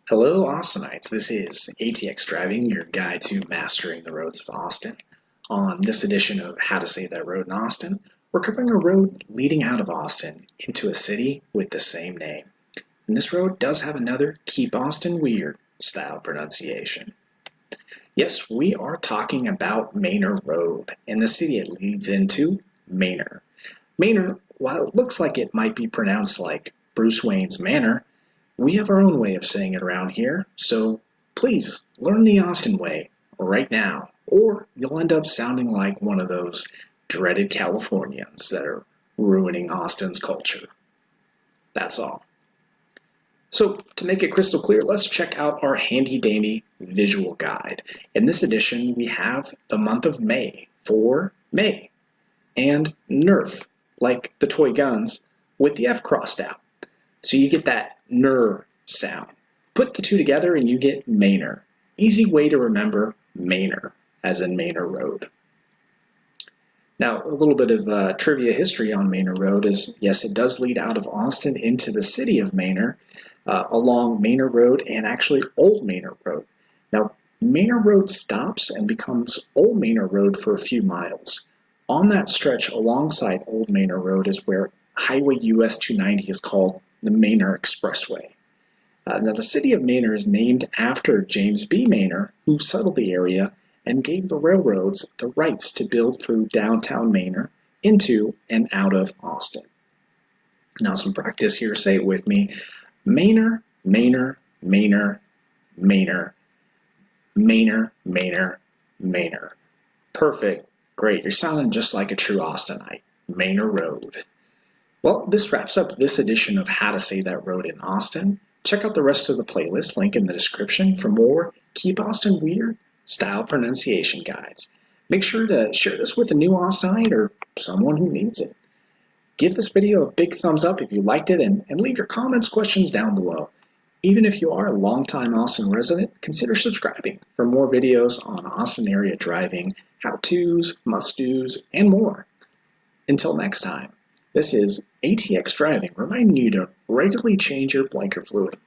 Hello, Austinites. This is ATX Driving, your guide to mastering the roads of Austin. On this edition of How to Say That Road in Austin, we're covering a road leading out of Austin into a city with the same name. And this road does have another Keep Austin Weird style pronunciation. Yes, we are talking about Manor Road and the city it leads into, Manor. Manor, while it looks like it might be pronounced like Bruce Wayne's Manor, we have our own way of saying it around here, so please learn the Austin way right now, or you'll end up sounding like one of those dreaded Californians that are ruining Austin's culture. That's all. So, to make it crystal clear, let's check out our handy dandy visual guide. In this edition, we have the month of May for May, and Nerf, like the toy guns, with the F crossed out. So you get that ner sound. Put the two together and you get Manor. Easy way to remember Manor, as in Manor Road. Now, a little bit of trivia history on Manor Road is, yes, it does lead out of Austin into the city of Manor, along Manor Road and actually Old Manor Road. Now, Manor Road stops and becomes Old Manor Road for a few miles. On that stretch alongside Old Manor Road is where Highway US 290 is called the Manor Expressway. Now, the city of Manor is named after James B. Manor, who settled the area and gave the railroads the rights to build through downtown Manor into and out of Austin. Now, some practice here. Say it with me. Manor, Manor, Manor, Manor, Manor, Manor, Manor. Perfect. Great. You're sounding just like a true Austinite. Manor Road. Well, this wraps up this edition of How to Say That Road in Austin. Check out the rest of the playlist, link in the description, for more Keep Austin Weird style pronunciation guides. Make sure to share this with a new Austinite or someone who needs it. Give this video a big thumbs up if you liked it and leave your comments, questions down below. Even if you are a longtime Austin resident, consider subscribing for more videos on Austin area driving, how-tos, must-dos, and more. Until next time. This is ATX Driving, reminding you to regularly change your blinker fluid.